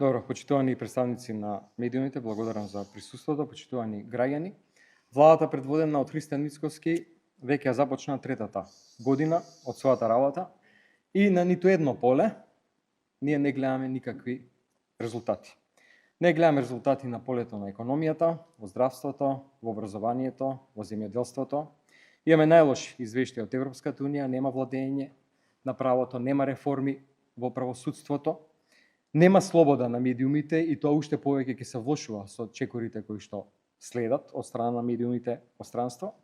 Добро, почитувани представници на медиумите, благодарам за присуството, почитувани граѓани. Владата предводена од Христијан Мицкоски веќе ја започна третата година од својата работа и на ниту едно поле ние не гледаме никакви резултати. Не гледаме резултати на полето на економијата, во здравството, во образованието, во земјоделството. Имаме најлоши извештаи од Европската унија, нема владење на правото, нема реформи во правосудството, нема слобода на медиумите и тоа уште повеќе ќе се влошува со чекорите кои што следат од страна на медиумите пространство.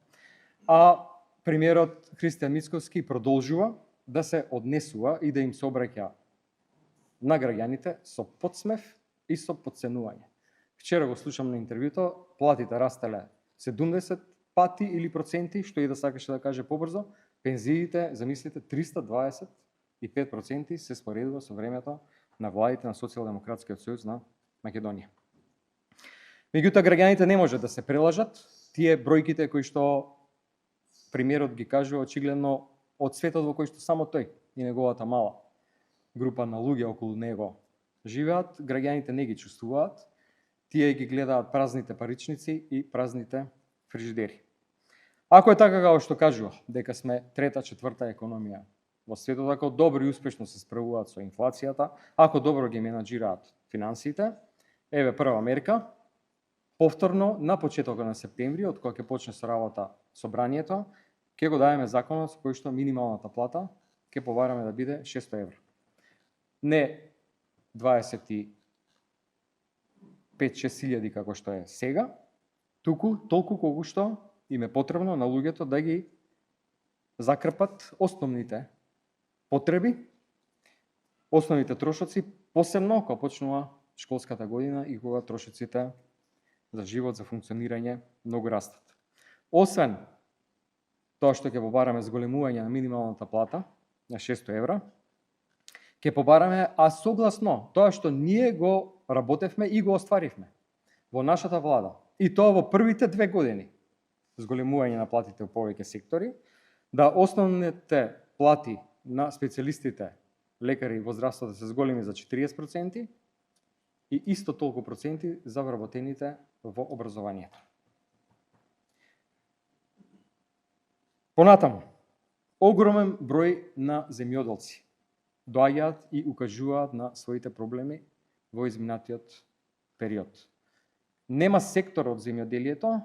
А премиерот Христијан Мицкоски продолжува да се однесува и да им се обраќа на граѓаните со подсмев и со подценување. Вчера го слушам на интервјуто, платите растеле 70 пати или проценти, што и да сакаше да каже побрзо, пензиите, замислите, 325% се споредува со времето на владите на Социјалдемократскиот сојуз на Македонија. Меѓутоа, граѓаните не може да се прелажат. Тие бројките кои што премиерот ги кажува очигледно од светот во кој што само тој и неговата мала група на луѓе околу него живеат, граѓаните не ги чувствуваат. Тие ги гледаат празните паричници и празните фрижидери. Ако е така како што кажува, дека сме трета, четврта економија во светот, ако добро и успешно се справуваат со инфлацијата, ако добро ги менаџираат финансиите, еве прва мерка, повторно на почетокот на септември, од кога ќе почне со работа собранието, ќе го дадеме законот со кој што минималната плата ќе побараме да биде 600 евра. Не 25-6 како што е сега, туку толку колку што им е потребно на луѓето да ги закрпат основните потреби, основните трошоци, посебно кога почнува школската година и кога трошоците за живот, за функционирање многу растат. Освен тоа што ќе побараме зголемување на минималната плата на 600 евра, ќе побараме, а согласно тоа што ние го работевме и го остваривме во нашата влада, и тоа во првите 2 години, зголемување на платите во повеќе сектори, да основните плати на специјалистите, лекари во здравството се зголеми за 40% и исто толку проценти за вработените во образованието. Понатаму, огромен број на земјоделци доаѓаат и укажуваат на своите проблеми во изминатиот период. Нема сектор од земјоделието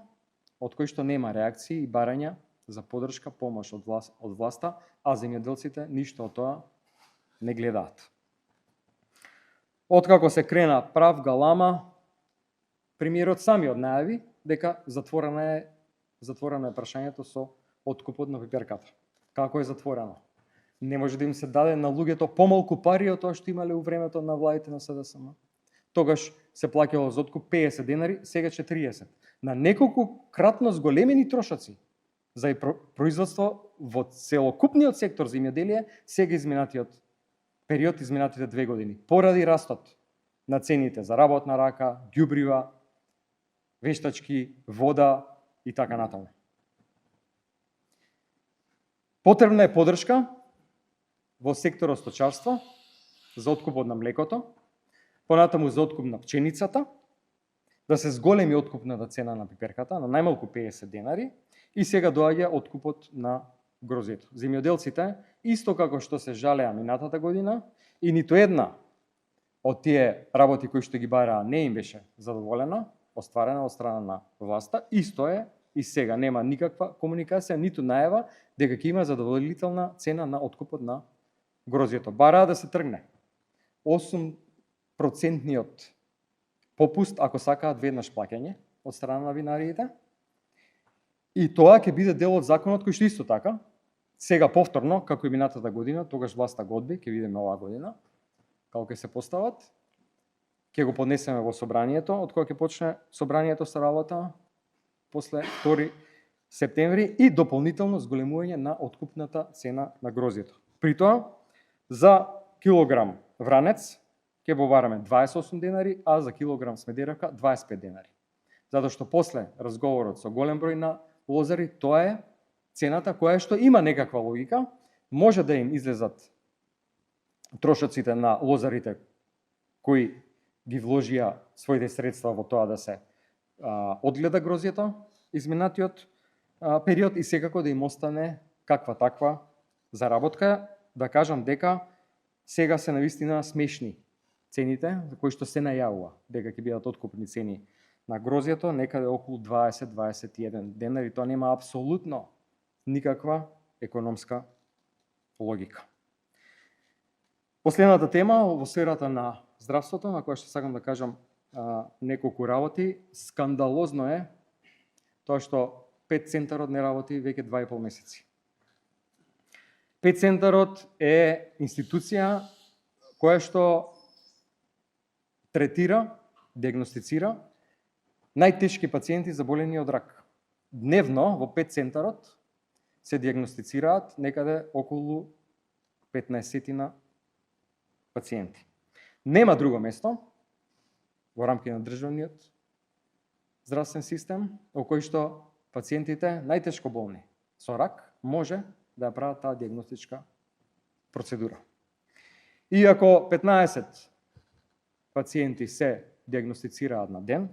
од кој што нема реакции и барања за подршка, помош од власта, а земјоделците ништо од тоа не гледаат. Откако се крена прав галама, премиерот самиот најави дека затворено е прашањето со откупот на пиперката. Како е затворено? Не може да им се даде на луѓето помалку пари од тоа што имале у времето на владите на СДСМ. Тогаш се плаќало за откуп 50 денари, сега 40. На неколку кратно зголемени трошоци за производство во целокупниот сектор земјоделие сега изминатиот период, изминатите 2 години, поради растот на цените за работна рака, ѓубрива, вештачки, вода и така натаму. Потребна е подршка во секторот сточарство за откупот на млекото, понатаму за откуп на пченицата, да се зголеми откупната цена на пиперката на најмалку 50 денари и сега доаѓа откупот на грозето. Земјоделците, исто како што се жалеа минатата година, и ниту една од тие работи кои што ги бараа не им беше задоволена, остварена од страна на власта, исто е и сега нема никаква комуникација, ниту најава дека ќе има задоволителна цена на откупот на грозето. Бараа да се тргне 8% попуст ако сакаат веднаш плаќање од страна на винариите. И тоа ќе биде дел од законот кој што исто така, сега повторно, како и минатата година, тогаш власта го одби, ќе видиме оваа година, како ќе се постават, ќе го поднесеме во собранието, од кога ќе почне собранието со работа после 2 септември и дополнително зголемување на откупната цена на грозето. При тоа, за килограм вранец ќе побараме 28 денари, а за килограм смедеравка 25 денари. Затоа што после разговорот со голем број на лозари, тоа е цената која што има некаква логика, може да им излезат трошоците на лозарите кои ги вложија своите средства во тоа да се одгледа грозјето изминатиот период и секако да им остане каква таква заработка. Да кажам дека сега се навистина смешни цените за кои што се најавува дека ќе бидат откупни цени на грозјето, некаде околу 20-21 денари. Тоа нема апсолутно никаква економска логика. Последната тема во сферата на здравството, на која што сакам да кажам неколку работи. Скандалозно е тоа што Пет центарот не работи веќе 2,5 месеци. Пет центарот е институција која што третира, диагностицира најтешки пациенти заболени од рак. Дневно во Пет центарот се диагностицираат некаде околу 15 пациенти. Нема друго место во рамки на државниот здравствен систем во кој што пациентите најтешко болни со рак може да ја прават таа диагностичка процедура. Иако 15 пациенти се диагностицираат на ден,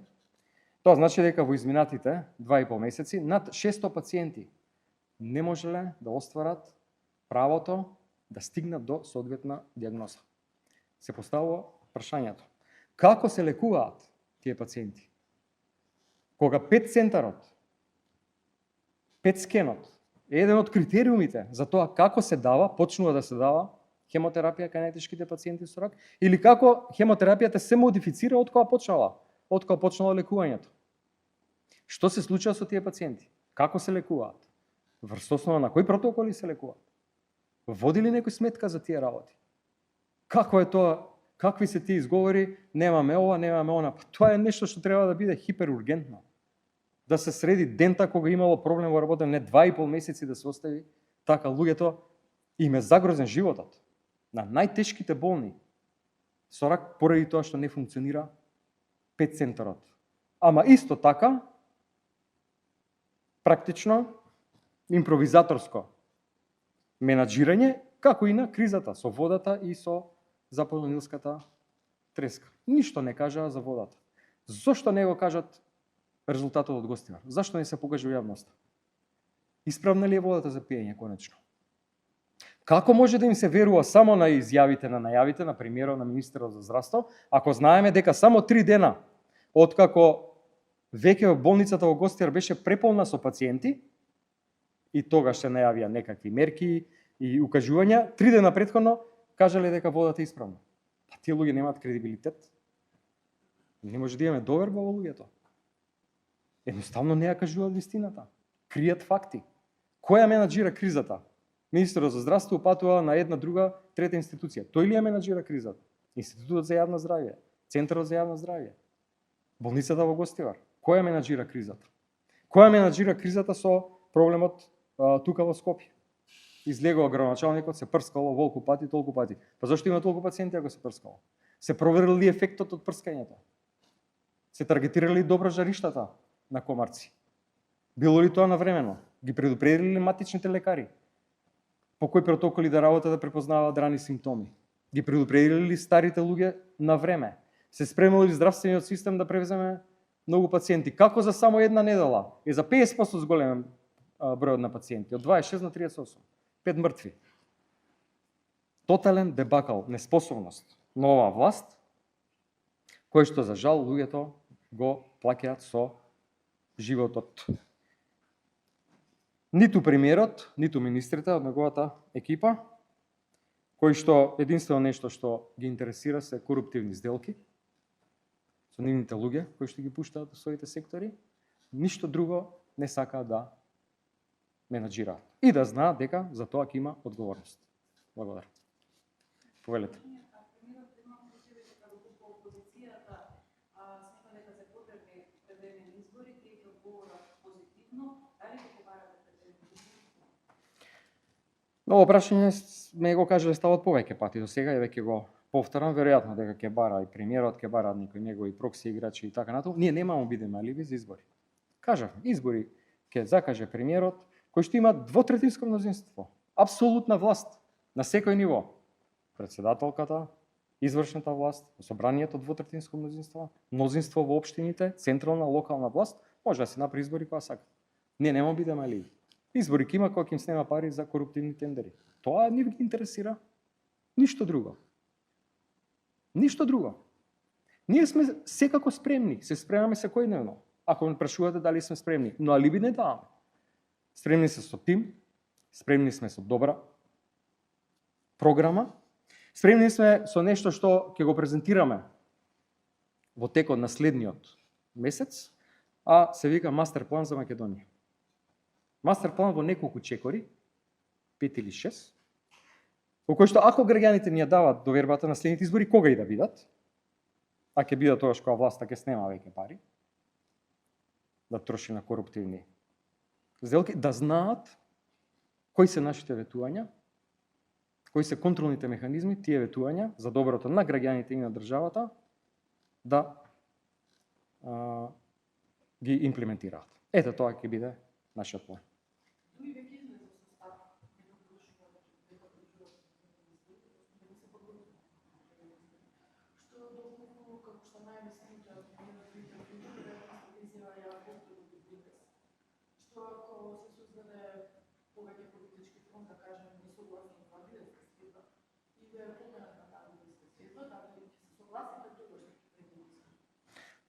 тоа значи дека во изминатите 2,5 месеци над 600 пациенти не можеле да остварат правото да стигнат до соодветна диагноза. Се поставува прашањето: како се лекуваат тие пациенти? Кога Пет центарот, Пет скенот е еден од критериумите за тоа како се дава, почнува да се дава хемотерапија кај најтешките пациенти со рак, или како хемотерапијата се модифицира од кога почнало лекувањето. Што се случува со тие пациенти? Како се лекуваат? Врз основа на кои протоколи се лекуваат? Води ли некој сметка за тие работи? Како е тоа? Какви се тие изговори? Немаме ова, немаме она. Тоа е нешто што треба да биде хиперургентно. Да се среди дента кога имало проблем во работа, не 2,5 месеци да се остави така. Луѓето им е загрозен животот на најтешките болни со рак поради тоа што не функционира Пет центарот. Ама исто така практично импровизаторско менаџирање, како и на кризата со водата и со западно-нилската треска. Ништо не кажаа за водата. Зошто не го кажат резултатот од Гостивар? Зашто не се покаже во јавноста? Исправна ли е водата за пиење конечно? Како може да им се верува само на изјавите, на најавите на премиерот, на министерот за здравство, ако знаеме дека само 3 дена откако веќе болницата во Гостивар беше преполна со пациенти и тогаш се најавија некакви мерки и укажувања, 3 дена претходно кажале дека водата е исправна. Па тие луѓе немаат кредибилитет. Не може да имаме доверба во луѓето. Едноставно не ја кажуваат вистината. Кријат факти. Која менаџира кризата? Министерот за здравство упатува на една, друга, трета институција. Тој ли ја менаџира кризата? Институтот за јавно здравје, Центарот за јавно здравје, болницата во Гостивар. Која менаџира кризата? Која менаџира кризата со проблемот тука во Скопје? Излегува градоначалникот, се прскало волку пати, толку пати. Па зашто има толку пациенти ако се прскало? Се проверили ли ефектот од прскањето? Се таргетирали добро жариштата на комарци? Било ли тоа навремено? Ги предупредили ли матичните лекари? По кои протоколи да работат да препознаваат рани симптоми? Ги предупредили ли старите луѓе на време? Се спремил ли здравствениот систем да превземе многу пациенти? Како за само една недела е за 50% зголемен бројот на пациенти, од 26 на 38, 5 мртви. Тотален дебакал, неспособност на оваа власт, кој што за жал луѓето го плаќаат со животот. Ниту премиерот, ниту министрите од неговата екипа, кои што единствено нешто што ги интересира се коруптивни сделки со нивните луѓе кои што ги пуштаат во своите сектори, ништо друго не сакаат да менаџираат. И да знаат дека за тоа ќе има одговорност. Благодарам. Повелете. Ово прашање ме го кажале ставот повеќе пати до сега и веќе го повторам, веројатно дека ќе бара и премиерот, ќе бараат некои негови прокси играчи и така натаму. Ние немамо бидеме аливи за избори. Кажав, избори ќе закаже премиерот, кој што има двотретинско мнозинство, апсолутна власт на секој ниво. Председателката, извршната власт, собранието двотретинско мнозинство во општините, централна, локална власт, може да се направи избори кога сака. Не, нема бидеме ли. Избори ќе има кога ќе им снема пари за коруптивни тендери. Тоа не ги интересира. Ништо друго. Ништо друго. Ние сме секако спремни, се спремаме секојдневно. Ако ме прашувате дали сме спремни, но алиби не даваме. Спремни сме со тим, спремни сме со добра програма, спремни сме со нешто што ќе го презентираме во текот на следниот месец, а се вика мастер план за Македонија. Мастер план во неколку чекори, 5 или 6, во кој што ако граѓаните ни ја дават довербата на следните избори, кога и да бидат, а ќе бидат тогаш кога власта ќе снема веќе пари, да троши на коруптивни сделки, да знаат кои се нашите ветувања, кои се контролните механизми, тие ветувања за доброто на граѓаните и на државата, да ги имплементираат. Ето тоа ќе биде нашиот план.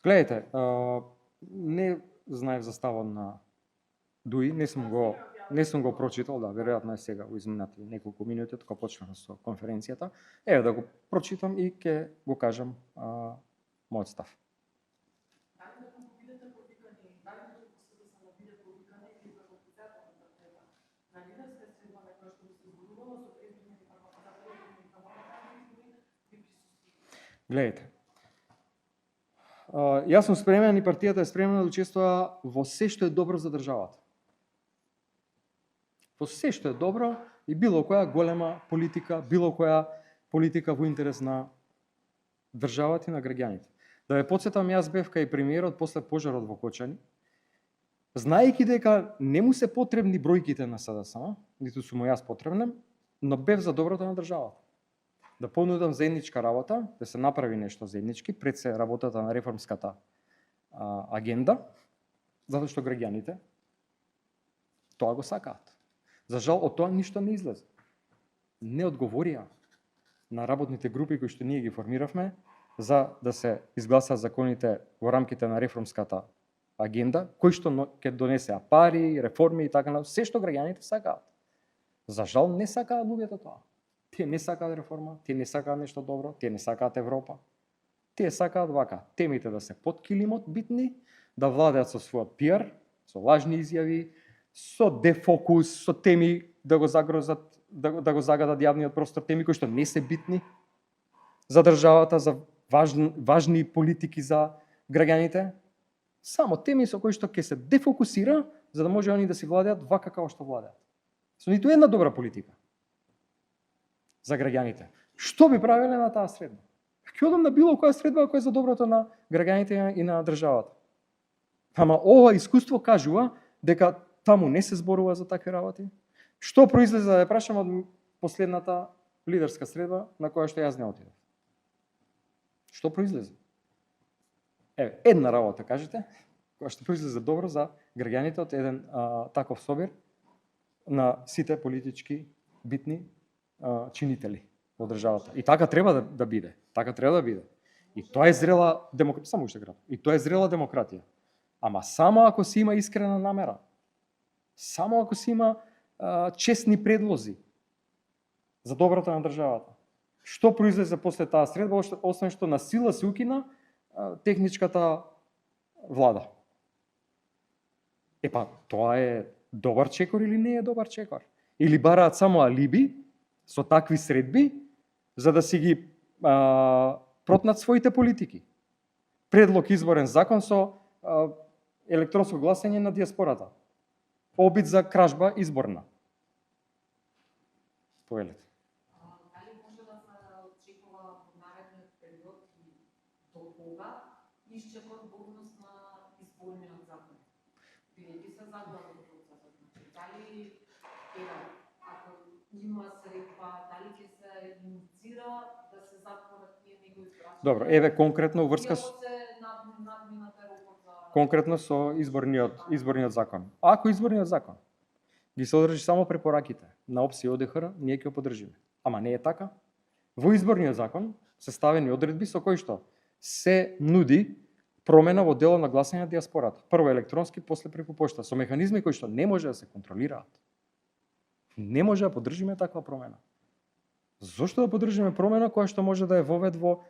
Гледайте, не знаев за ставот на Дуи, не сум го прочитал, да, веројатно е сега во изминати неколку минути кога почнав со конференцијата. Еве да го прочитам и ќе го кажам мојот став. Гледайте, јас сум спремен и партијата е спремна да учествува во се што е добро за државата. Во се што е добро и било која голема политика, било која политика во интерес на државата и на граѓаните. Да ве потсетам, јас бев кај премиерот после пожарот во Кочани, знаејќи дека не му се потребни бројките на СДСМ, ниту сум јас потребен, но бев за доброто на државата. Да понудам заедничка работа, да се направи нешто заеднички, пред се работата на реформската агенда, затоа што граѓаните тоа го сакаат. За жал, од тоа ништо не излезе. Не одговорија на работните групи кои што ние ги формиравме за да се изгласаат законите во рамките на реформската агенда, кои што ќе донесеа пари, реформи и така на се што граѓаните сакаат. За жал, не сакаат луѓето тоа. Тие не сакаат реформа, тие не сакаат нешто добро, тие не сакаат Европа. Тие сакаат вака, темите да се под килимот битни, да владеат со својот пиар, со лажни изјави, со дефокус, со теми да го загрозат, да го загадат јавниот простор, теми кои што не се битни за државата, за важни политики за граѓаните, само теми со кои што ќе се дефокусира за да може они да си владеат вака како што владеат. Со ниту една добра политика за граѓаните. Што би правеле на таа средба? Ќе одам на било која средба која е за доброто на граѓаните и на државата. Ама ова искуство кажува дека таму не се зборува за такви работи. Што произлезе, да ја прашам, од последната лидерска средба на која што јас не отидов? Што произлезе? Еве, една работа кажете, која што произлезе добро за граѓаните од еден таков собир на сите политички битни чинители во државата. И така треба да биде. Така треба да биде. И тоа е зрела демократија, само уште кратко. И тоа е зрела демократија. Ама само ако се има искрена намера. Само ако се има честни предлози за доброто на државата. Што произлезе после таа средба, освен што на сила се укина техничката влада. Епа, тоа е добар чекор или не е добар чекор? Или бараат само алиби со такви средби, за да си ги протнат своите политики. Предлог изборен закон со електронско гласање на диаспората. Обид за кражба изборна. Повелете. Дали може да се очекува во наредниот период и до кога исчекот во однос на изборниот закон? Бидејќи се заглавува процесот. Дали ако има средба, дали ќе се инициира да се затворат Добро, еве конкретно врска Иако се надминате рокот за конкретно со изборниот закон. Ако изборниот закон ги содржи само препораките на ОПС и ОДХР, ние ќе го поддржиме. Ама не е така. Во изборниот закон се ставени одредби со кои што се нуди промена во делот на гласање на диаспората. Прво електронски, после преку пошта, со механизми кои што не може да се контролираат. Не може да поддржиме таква промена. Зошто да поддржиме промена која што може да е вовед во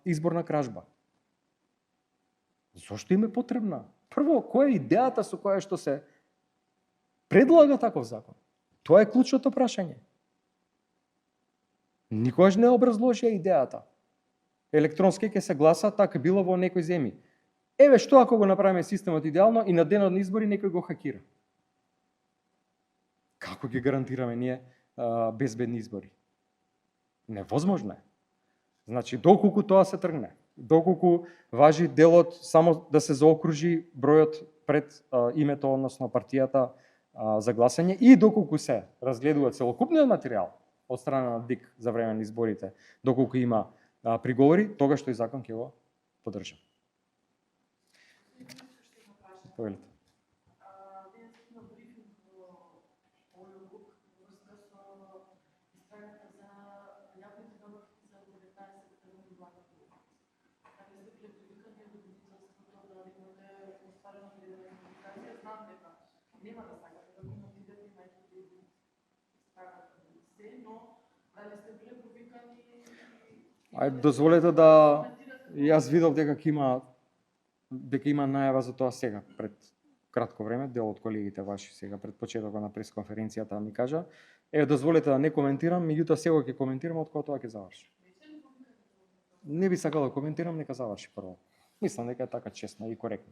изборна кражба? Зошто им е потребна? Прво, која е идејата со која што се предлага таков закон? Тоа е клучното прашање. Никогаш не образложија идејата. Електронски ќе се гласа, така било во некој земји. Еве што ако го направиме системот идеално и на денот на избори некој го хакира? Како ги гарантираме ние безбедни избори? Невозможно е. Значи, доколку тоа се тргне, доколку важи делот само да се заокружи бројот пред името, односно партијата за гласање, и доколку се разгледува целокупниот материјал од страна на ДИК за време на изборите, доколку има приговори, тогаш тој закон ќе го поддржам. Повелите. Ајде, дозволете да јас видов дека има најава за тоа сега, пред кратко време, дел од колегите ваши сега пред почетокот на пресконференцијата ми кажа. Еве, дозволете да не коментирам, меѓутоа сега ќе коментирам од кога тоа ќе заврши. Не би сакал да коментирам, нека заврши прво. Мислам дека е така честно и коректно.